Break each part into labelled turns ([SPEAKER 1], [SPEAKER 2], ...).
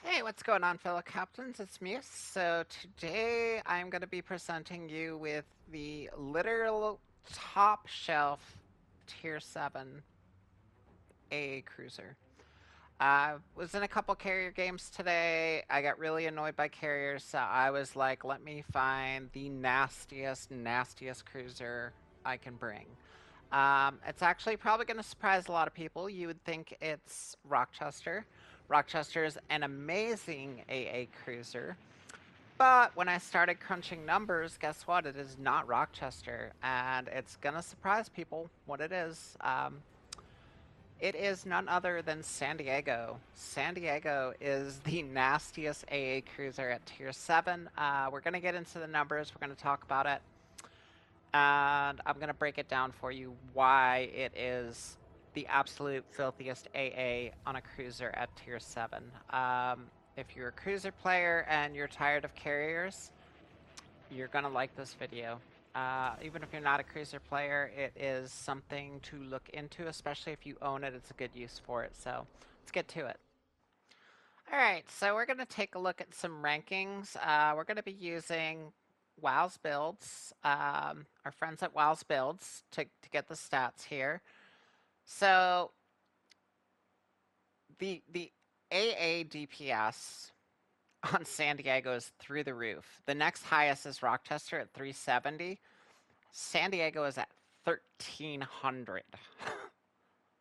[SPEAKER 1] Hey, what's going on, fellow captains? It's Muse. So today I'm going to be presenting you with the literal top shelf Tier 7 AA cruiser. I was in a couple carrier games today. I got really annoyed by carriers, so I was like, let me find the nastiest cruiser I can bring. It's actually probably going to surprise a lot of people. You would think it's Rochester. Rochester is an amazing AA cruiser. But when I started crunching numbers, guess what? It is not Rochester. And it's going to surprise people what it is. It is none other than San Diego. San Diego is the nastiest AA cruiser at Tier 7. We're going to get into the numbers. We're going to talk about it. And I'm going to break it down for you why it is the absolute filthiest AA on a cruiser at Tier 7. If you're a cruiser player and you're tired of carriers, you're going to like this video. Even if you're not a cruiser player, it is something to look into, especially if you own it. It's a good use for it. So let's get to it. All right, so we're going to take a look at some rankings. We're going to be using Wow's Builds, our friends at Wow's Builds, to get the stats here. So the AA DPS on San Diego is through the roof. The next highest is Rochester at 370. San Diego is at 1,300.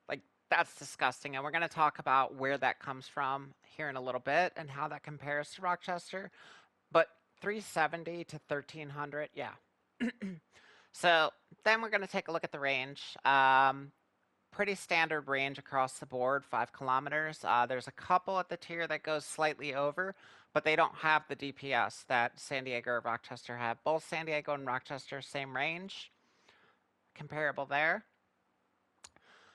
[SPEAKER 1] Like, that's disgusting. And we're going to talk about where that comes from here in a little bit and how that compares to Rochester. But 370 to 1,300, yeah. So then we're going to take a look at the range. Pretty standard range across the board, 5 kilometers. There's a couple at the tier that goes slightly over, but they don't have the DPS that San Diego or Rochester have. Both San Diego and Rochester, same range. Comparable there.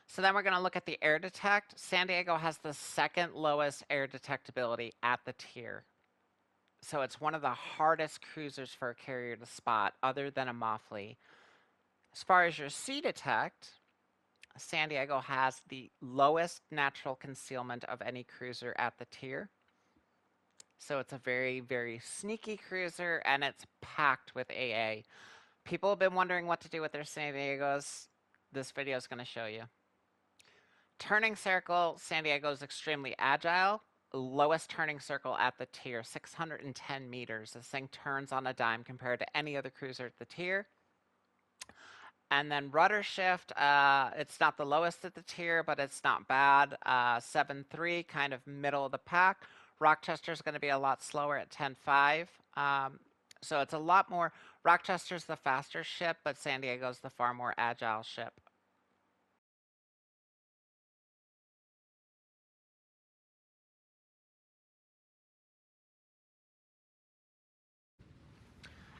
[SPEAKER 1] So then we're going to look at the air detect. San Diego has the second lowest air detectability at the tier. So it's one of the hardest cruisers for a carrier to spot, other than a Moffley. As far as your sea detect, San Diego has the lowest natural concealment of any cruiser at the tier. So it's a very, very sneaky cruiser, and it's packed with AA. People have been wondering what to do with their San Diegos. This video is going to show you. Turning circle, San Diego is extremely agile. Lowest turning circle at the tier, 610 meters. This thing turns on a dime compared to any other cruiser at the tier. And then rudder shift, it's not the lowest at the tier, but it's not bad. 7.3, kind of middle of the pack. Rochester is going to be a lot slower at 10.5. So it's a lot more. Rochester's the faster ship, but San Diego's the far more agile ship.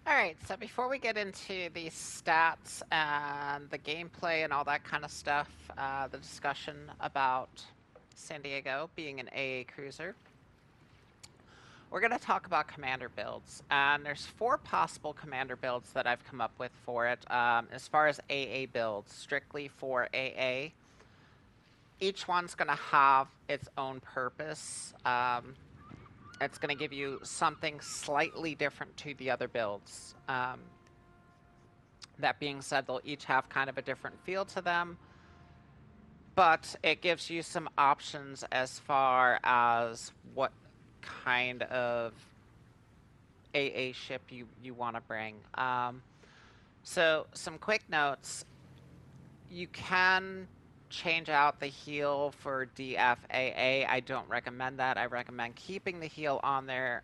[SPEAKER 1] Alright, so before we get into the stats and the gameplay and all that kind of stuff, the discussion about San Diego being an AA cruiser, we're going to talk about commander builds. And there's 4 possible commander builds that I've come up with for it. As far as AA builds, strictly for AA, each one's going to have its own purpose. It's going to give you something slightly different to the other builds. That being said, they'll each have kind of a different feel to them, but it gives you some options as far as what kind of AA ship you want to bring. So some quick notes. You can change out the heal for DFAA. I don't recommend that. I recommend keeping the heal on there.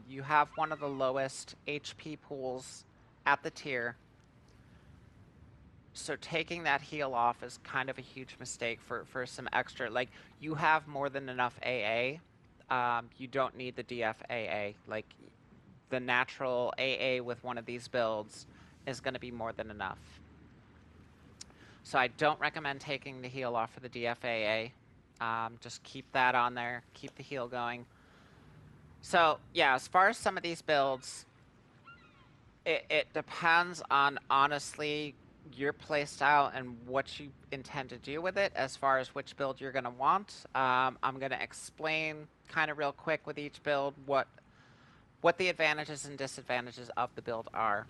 [SPEAKER 1] You have one of the lowest HP pools at the tier, so taking that heal off is kind of a huge mistake for some extra. Like, you have more than enough AA. You don't need the DFAA. Like, the natural AA with one of these builds is going to be more than enough. So I don't recommend taking the heal off for the DFAA. Just keep that on there. Keep the heal going. So, yeah, as far as some of these builds, it depends on, honestly, your playstyle and what you intend to do with it as far as which build you're going to want. I'm going to explain kind of real quick with each build what the advantages and disadvantages of the build are.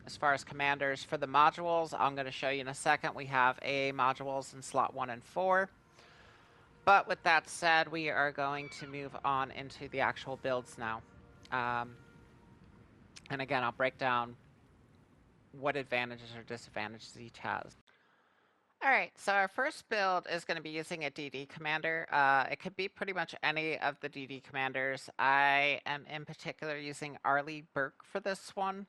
[SPEAKER 1] As far as commanders, for the modules, I'm going to show you in a second. We have AA modules in slot 1 and 4. But with that said, we are going to move on into the actual builds now. And again, I'll break down what advantages or disadvantages each has. Alright, so our first build is going to be using a DD commander. It could be pretty much any of the DD commanders. I am in particular using Arleigh Burke for this one.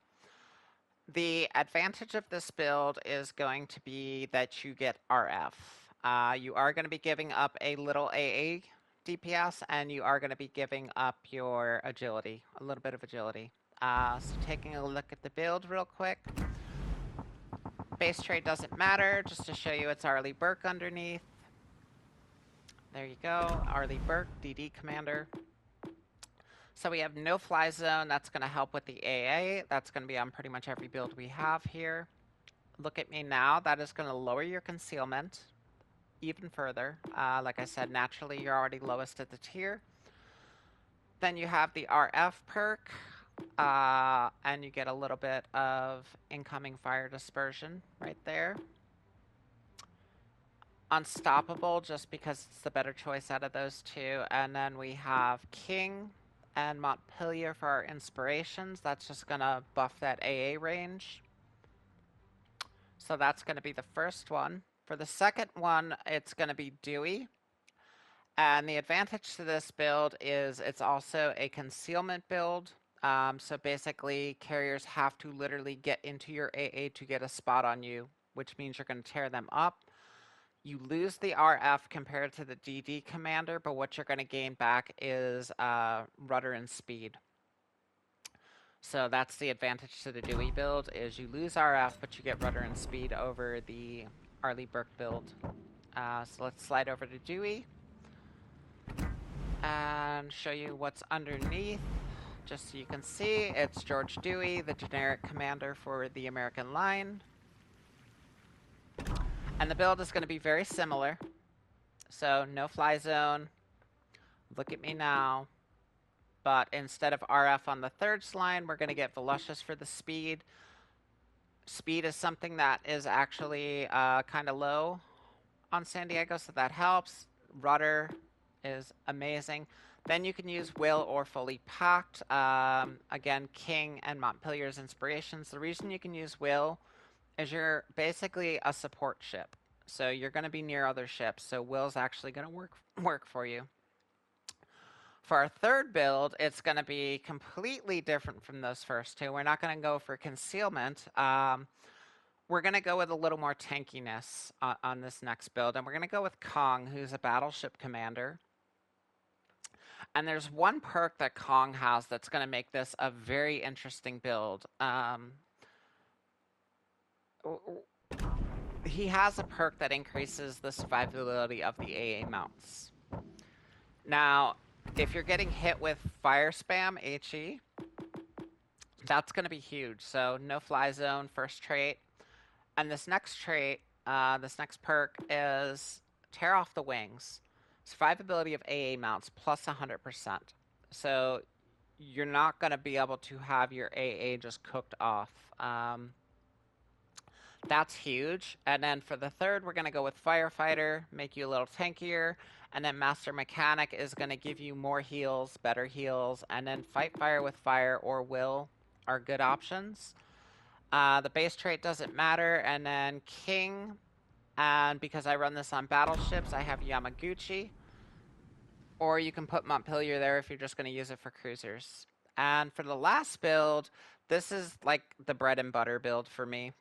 [SPEAKER 1] The advantage of this build is going to be that you get RF. You are going to be giving up a little AA DPS, and you are going to be giving up your agility, a little bit of agility. So taking a look at the build real quick. Base trade doesn't matter, just to show you it's Arleigh Burke underneath. There you go, Arleigh Burke, DD commander. So we have no fly zone. That's going to help with the AA. That's going to be on pretty much every build we have here. Look at me now. That is going to lower your concealment even further. Like I said, naturally you're already lowest at the tier. Then you have the RF perk, and you get a little bit of incoming fire dispersion right there. Unstoppable, just because it's the better choice out of those two. And then we have King and Montpelier for our inspirations. That's just going to buff that AA range. So that's going to be the first one. For the second one, it's going to be Dewey. And the advantage to this build is it's also a concealment build. So basically, carriers have to literally get into your AA to get a spot on you, which means you're going to tear them up. You lose the RF compared to the DD commander, but what you're going to gain back is rudder and speed. So that's the advantage to the Dewey build, is you lose RF, but you get rudder and speed over the Arleigh Burke build. So let's slide over to Dewey and show you what's underneath. just so you can see, it's George Dewey, the generic commander for the American line. And the build is going to be very similar. So no fly zone. Look at me now. But instead of RF on the third line, we're going to get Volusious for the speed. Speed is something that is actually kind of low on San Diego, so that helps. Rudder is amazing. Then you can use Will or Fully Packed. Again, King and Montpelier's inspirations. The reason you can use Will is you're basically a support ship. So you're going to be near other ships, so Will's actually going to work for you. For our third build, it's going to be completely different from those first two. We're not going to go for concealment. We're going to go with a little more tankiness on this next build, and we're going to go with Kong, who's a battleship commander. And there's one perk that Kong has that's going to make this a very interesting build. He has a perk that increases the survivability of the AA mounts. Now, if you're getting hit with fire spam, HE, that's going to be huge. So no fly zone, first trait. And this next trait, this next perk is tear off the wings. Survivability of AA mounts plus 100%. So you're not going to be able to have your AA just cooked off. That's huge. And then for the third, we're going to go with Firefighter, make you a little tankier. And then Master Mechanic is going to give you more heals, better heals. And then Fight Fire with Fire or Will are good options. The base trait doesn't matter. And then King, and because I run this on battleships, I have Yamaguchi. Or you can put Montpelier there if you're just going to use it for cruisers. And for the last build, this is like the bread and butter build for me.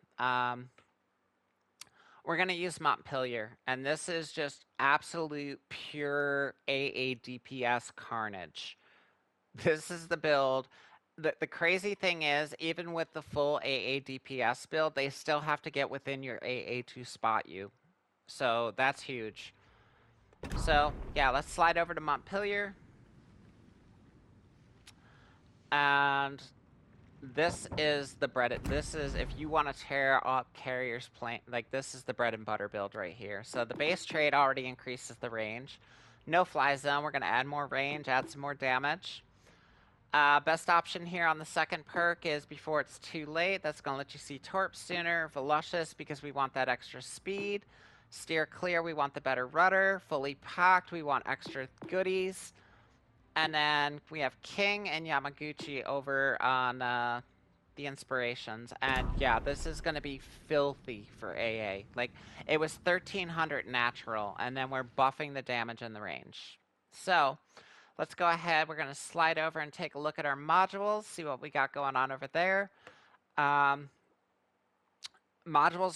[SPEAKER 1] We're going to use Montpelier, and this is just absolute pure AA DPS carnage. This is the build. The crazy thing is, even with the full AA DPS build, they still have to get within your AA to spot you. So that's huge. So, yeah, let's slide over to Montpelier. And this is the bread. This is if you want to tear up carriers plane, like this is the bread and butter build right here. So the base trait already increases the range. No fly zone. We're going to add more range, add some more damage. Best option here on the second perk is before it's too late. That's going to let you see Torp sooner. Volusious because we want that extra speed. Steer clear. We want the better rudder. Fully packed. We want extra goodies. And then we have King and Yamaguchi over on the inspirations. And yeah, this is going to be filthy for AA. Like, it was 1300 natural, and then we're buffing the damage and the range. So, let's go ahead. We're going to slide over and take a look at our modules, see what we got going on over there. Modules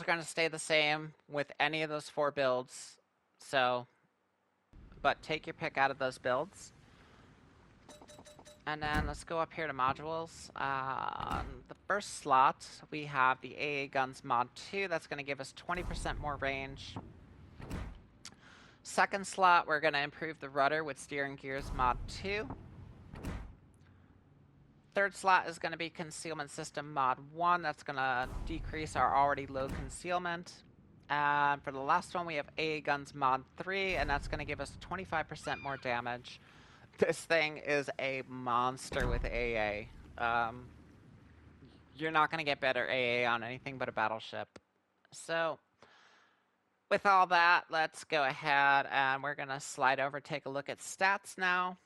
[SPEAKER 1] are going to stay the same with any of those 4 builds. So, but take your pick out of those builds. And then let's go up here to modules. The first slot, we have the AA Guns Mod 2. That's going to give us 20% more range. Second slot, we're going to improve the rudder with Steering Gears Mod 2. Third slot is going to be Concealment System Mod 1. That's going to decrease our already low concealment. And for the last one, we have AA Guns Mod 3, and that's going to give us 25% more damage. This thing is a monster with AA. You're not going to get better AA on anything but a battleship. So, with all that, let's go ahead and we're going to slide over, take a look at stats now.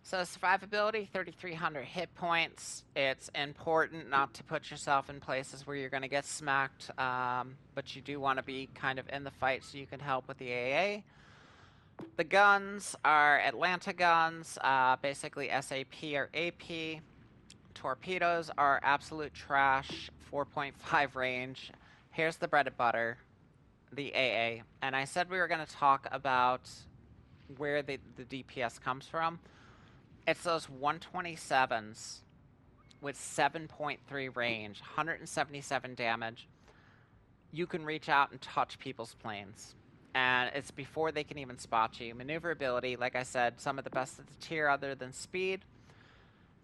[SPEAKER 1] So survivability, 3,300 hit points. It's important not to put yourself in places where you're going to get smacked, but you do want to be kind of in the fight so you can help with the AA. The guns are Atlanta guns, basically SAP or AP. Torpedoes are absolute trash, 4.5 range. Here's the bread and butter, the AA. And I said we were going to talk about where the DPS comes from. It's those 127s with 7.3 range, 177 damage. You can reach out and touch people's planes. and it's before they can even spot you. Maneuverability, like I said, some of the best at the tier other than speed.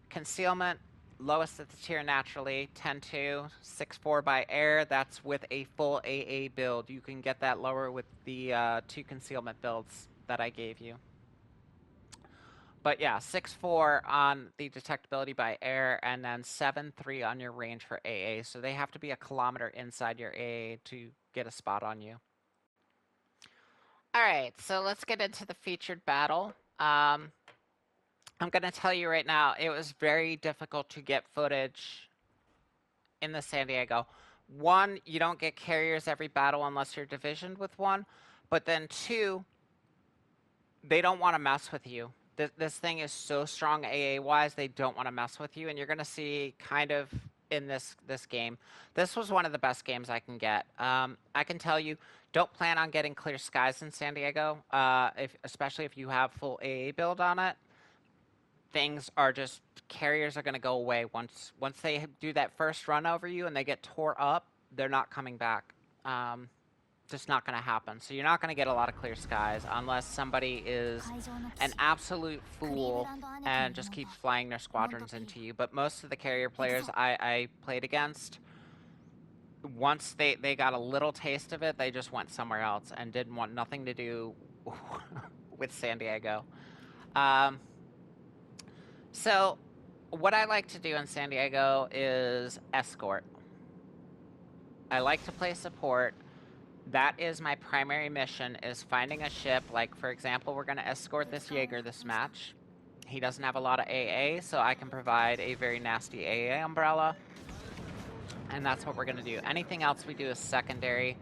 [SPEAKER 1] Concealment, lowest at the tier naturally, 10-2, 6-4 by air. That's with a full AA build. You can get that lower with the 2 concealment builds that I gave you. But yeah, 6-4 on the detectability by air, and then 7-3 on your range for AA. So they have to be a kilometer inside your AA to get a spot on you. All right, so let's get into the featured battle. I'm going to tell you right now, it was very difficult to get footage in the San Diego. One, you don't get carriers every battle unless you're divisioned with one. But then two, they don't want to mess with you. This thing is so strong AA-wise, they don't want to mess with you. And you're going to see kind of in this game. This was one of the best games I can get. I can tell you, don't plan on getting clear skies in San Diego, especially if you have full AA build on it. Things are just, carriers are going to go away once they do that first run over you and they get tore up. They're not coming back. Just not going to happen. So you're not going to get a lot of clear skies unless somebody is an absolute fool and just keeps flying their squadrons into you. But most of the carrier players I played against, once they got a little taste of it, they just went somewhere else and didn't want nothing to do with San Diego. So what I like to do in San Diego is escort. I like to play support. That is my primary mission, is finding a ship. Like, for example, we're going to escort this Jaeger this match. He doesn't have a lot of AA, so I can provide a very nasty AA umbrella. And that's what we're going to do. Anything else we do is secondary.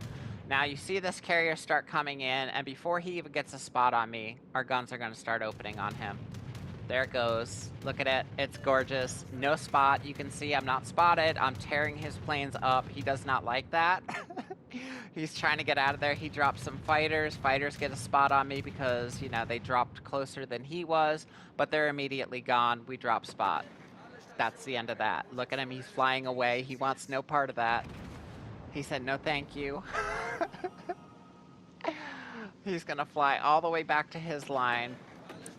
[SPEAKER 1] Now, you see this carrier start coming in, and before he even gets a spot on me, our guns are going to start opening on him. There it goes. Look at it. It's gorgeous. No spot. You can see I'm not spotted. I'm tearing his planes up. He does not like that. He's trying to get out of there. He dropped some fighters. Fighters get a spot on me because, you know, they dropped closer than he was, but they're immediately gone. We drop spot. That's the end of that. Look at him. He's flying away. He wants no part of that. He said, no, thank you. He's going to fly all the way back to his line.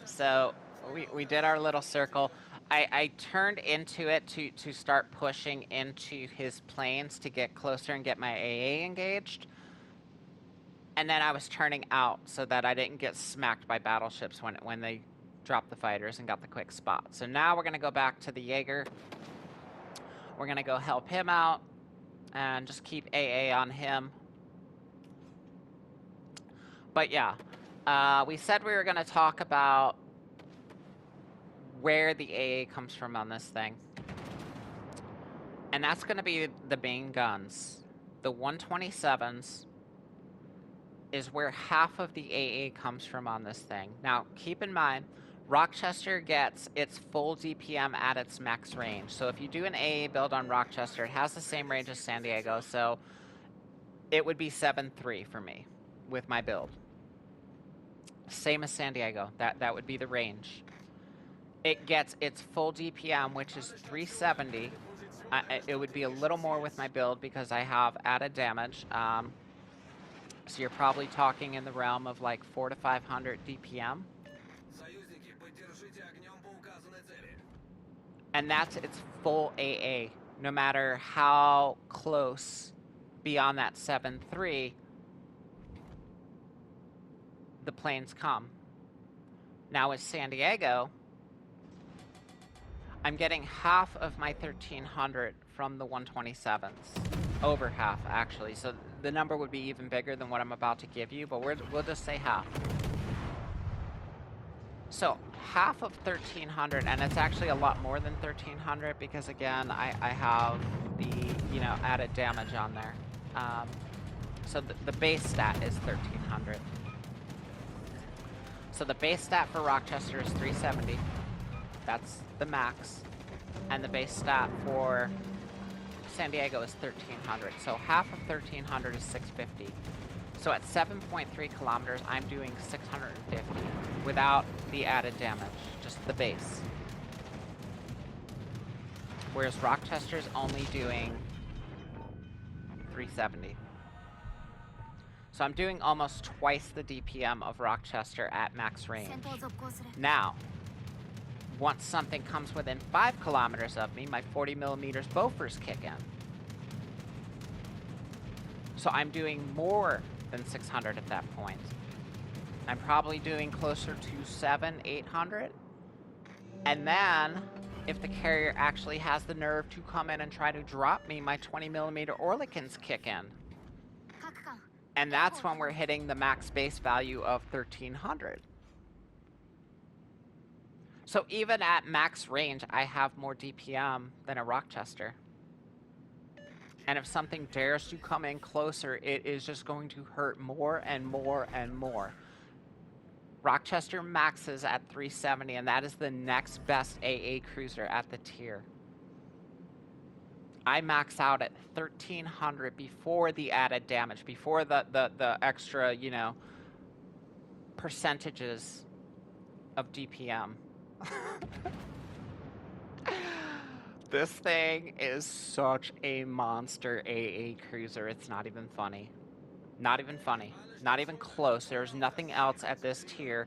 [SPEAKER 1] So we did our little circle. I turned into it to start pushing into his planes to get closer and get my AA engaged. And then I was turning out so that I didn't get smacked by battleships when they dropped the fighters and got the quick spot. So now we're going to go back to the Jaeger. We're going to go help him out and just keep AA on him. But yeah, we said we were going to talk about where the AA comes from on this thing. And that's going to be the main guns. The 127s is where half of the AA comes from on this thing. Now, keep in mind, Rochester gets its full DPM at its max range. So if you do an AA build on Rochester, it has the same range as San Diego. So it would be 7-3 for me with my build. Same as San Diego. That would be the range. It gets its full DPM, which is 370. It would be a little more with my build because I have added damage. So you're probably talking in the realm of like 400 to 500 DPM. And that's its full AA. No matter how close beyond that 7-3, the planes come. Now with San Diego, I'm getting half of my 1300 from the 127s. Over half, actually. So the number would be even bigger than what I'm about to give you, but we'll just say half. So half of 1300, and it's actually a lot more than 1300 because, again, I have the, you know, added damage on there. So the base stat is 1300. So the base stat for Rochester is 370. That's the max. And the base stat for San Diego is 1300. So half of 1300 is 650. So at 7.3 kilometers, I'm doing 650 without the added damage, just the base. Whereas Rochester's only doing 370. So I'm doing almost twice the DPM of Rochester at max range. Now, once something comes within 5 kilometers of me, my 40mm bofers kick in. So I'm doing more than 600 at that point. I'm probably doing closer to 700, 800. And then, if the carrier actually has the nerve to come in and try to drop me, my 20mm Orlikins kick in. And that's when we're hitting the max base value of 1300. So even at max range, I have more DPM than a Rochester. And if something dares to come in closer, it is just going to hurt more and more and more. Rochester maxes at 370, and that is the next best AA cruiser at the tier. I max out at 1300 before the added damage, before the extra, you know, percentages of DPM. This thing is such a monster AA cruiser. It's not even funny. Not even funny. Not even close. There's nothing else at this tier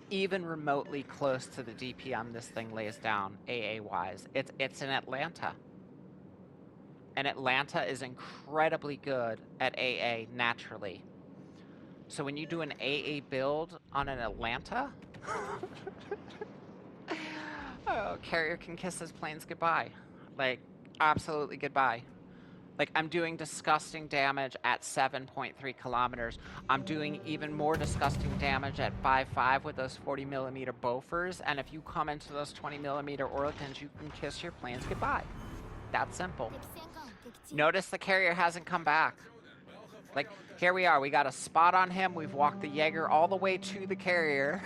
[SPEAKER 1] even remotely close to the DPM this thing lays down, AA-wise. It's in Atlanta. And Atlanta is incredibly good at AA naturally. So when you do an AA build on an Atlanta, oh, carrier can kiss his planes goodbye. Like, absolutely goodbye. Like, I'm doing disgusting damage at 7.3 kilometers. I'm doing even more disgusting damage at 5.5 with those 40mm bofers. And if you come into those 20mm Orlikins, you can kiss your planes goodbye. That simple. Notice the carrier hasn't come back. Like, here we are. We got a spot on him. We've walked the Jaeger all the way to the carrier.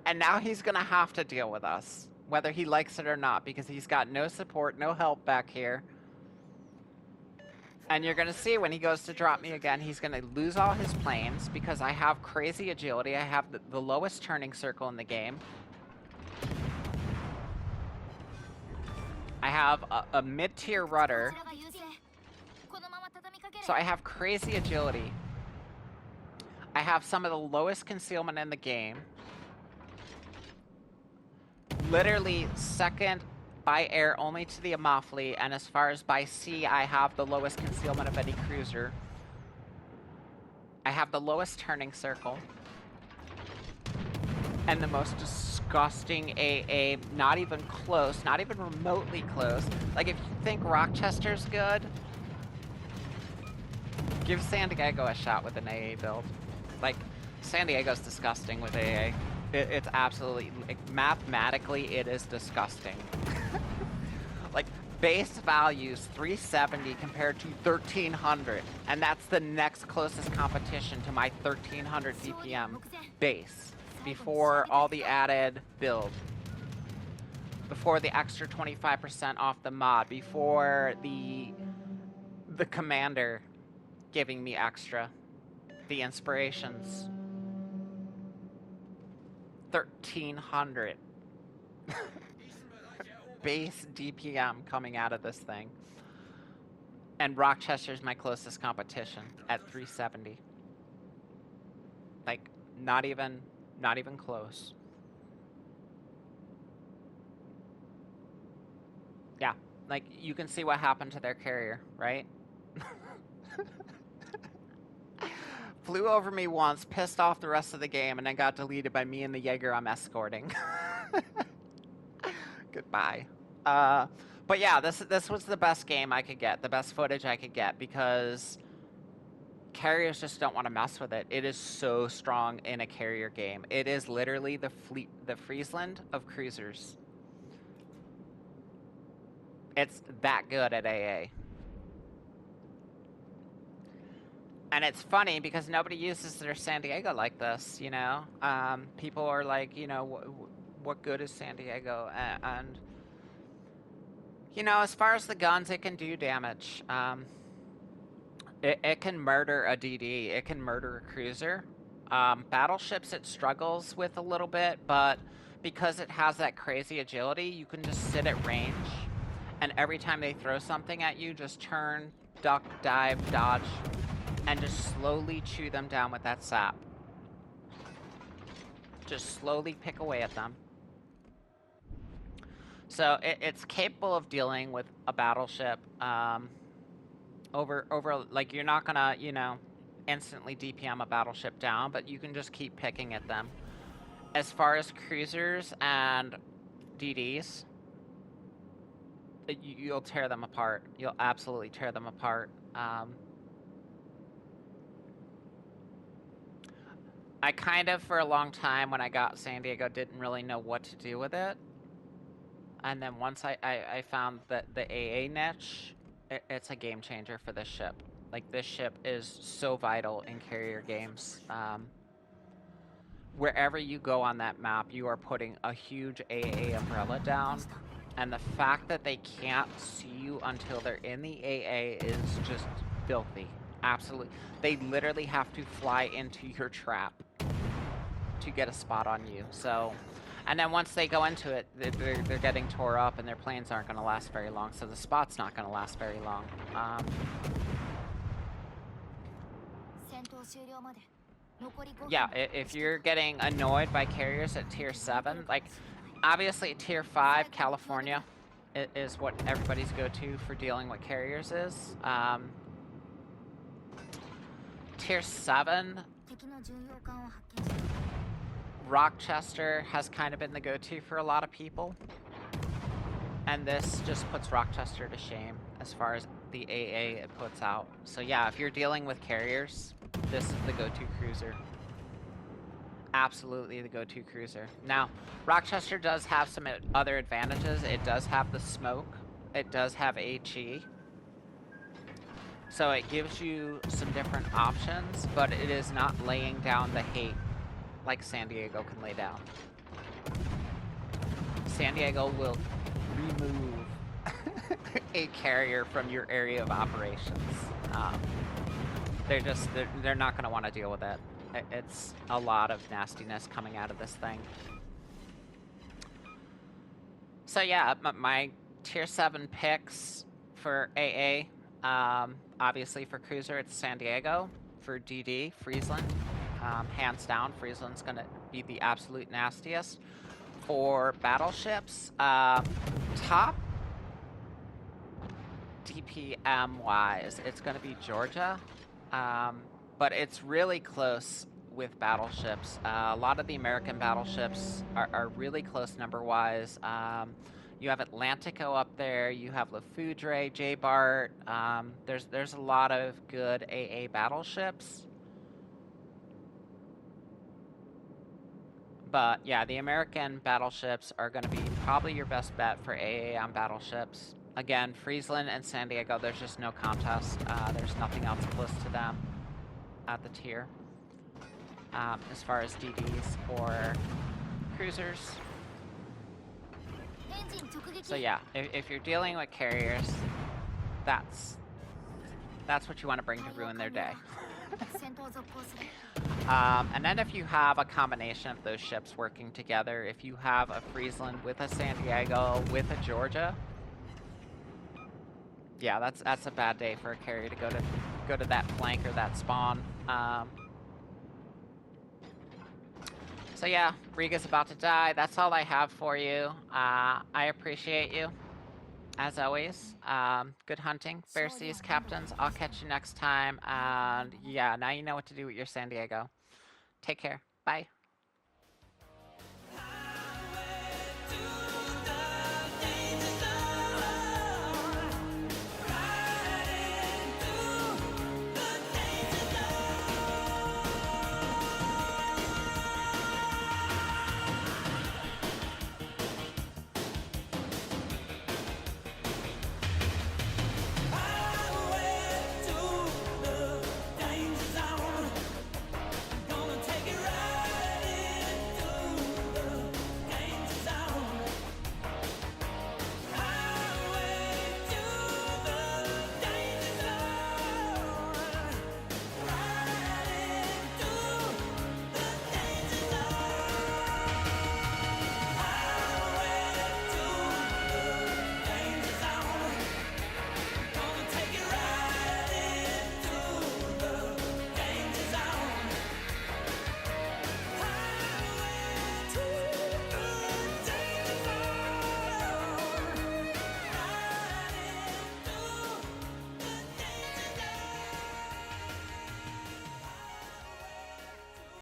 [SPEAKER 1] And now he's going to have to deal with us, whether he likes it or not, because he's got no support, no help back here. And you're going to see when he goes to drop me again, he's going to lose all his planes because I have crazy agility. I have the lowest turning circle in the game. I have a mid-tier rudder. So I have crazy agility. I have some of the lowest concealment in the game. Literally second by air only to the Amalfi, and as far as by sea, I have the lowest concealment of any cruiser. I have the lowest turning circle. And the most disgusting AA, not even close, not even remotely close. Like, if you think Rochester's good, give San Diego a shot with an AA build. Like, San Diego's disgusting with AA. It's absolutely, like, mathematically, it is disgusting. Like, base values 370 compared to 1300, and that's the next closest competition to my 1300 DPM base before all the added build, before the extra 25% off the mod, before the commander giving me extra, the inspirations. 1300 base DPM coming out of this thing. And Rochester's my closest competition at 370. Like, not even close. Yeah, like, you can see what happened to their carrier, right? Flew over me once, pissed off the rest of the game, and then got deleted by me and the Jaeger I'm escorting. Goodbye. But yeah, this was the best game I could get, the best footage I could get, because carriers just don't want to mess with it. It is so strong in a carrier game. It is literally the Friesland of cruisers. It's that good at AA. And it's funny because nobody uses their San Diego like this, you know? People are like, you know, what good is San Diego? And, you know, as far as the guns, it can do damage. It can murder a DD. It can murder a cruiser. Battleships it struggles with a little bit, but because it has that crazy agility, you can just sit at range, and every time they throw something at you, just turn, duck, dive, dodge, and just slowly chew them down with that sap. Just slowly pick away at them. So it's capable of dealing with a battleship. Over, like, you're not gonna, you know, instantly DPM a battleship down, but you can just keep picking at them. As far as cruisers and DDs, you'll tear them apart. You'll absolutely tear them apart. I kind of, for a long time, when I got San Diego, didn't really know what to do with it. And then once I found that the AA niche, it's a game changer for this ship. Like, this ship is so vital in carrier games. Wherever you go on that map, you are putting a huge AA umbrella down. And the fact that they can't see you until they're in the AA is just filthy. Absolutely. They literally have to fly into your trap to get a spot on you. So, and then once they go into it, they're getting tore up, and their planes aren't going to last very long. So the spot's not going to last very long. Yeah, if you're getting annoyed by carriers at tier 7, like, obviously tier 5, California, is what everybody's go-to for dealing with carriers is. Tier 7, Rochester has kind of been the go-to for a lot of people. And this just puts Rochester to shame as far as the AA it puts out. So yeah, if you're dealing with carriers, this is the go-to cruiser. Absolutely the go-to cruiser. Now, Rochester does have some other advantages. It does have the smoke. It does have HE. So it gives you some different options, but it is not laying down the hate like San Diego can lay down. San Diego will remove a carrier from your area of operations. They're not going to want to deal with it. It's a lot of nastiness coming out of this thing. So yeah, my tier 7 picks for AA, obviously for cruiser it's San Diego. For DD, Friesland. Hands down, Friesland's going to be the absolute nastiest. For battleships, top DPM-wise, it's going to be Georgia. But it's really close with battleships. A lot of the American battleships are really close number-wise. You have Atlantico up there. You have Lafoudre, J-Bart. There's a lot of good AA battleships. But yeah, the American battleships are going to be probably your best bet for AA on battleships. Again, Friesland and San Diego, there's just no contest. There's nothing else close to them at the tier. As far as DDs or cruisers. So yeah, if you're dealing with carriers, that's what you want to bring to ruin their day. And then if you have a combination of those ships working together, if you have a Friesland with a San Diego with a Georgia, yeah, that's a bad day for a carrier to go to that flank or that spawn. So yeah, Riga's about to die. That's all I have for you. I appreciate you, as always. Good hunting, Fair Seas Captains. I'll catch you next time. And yeah, now you know what to do with your San Diego. Take care. Bye.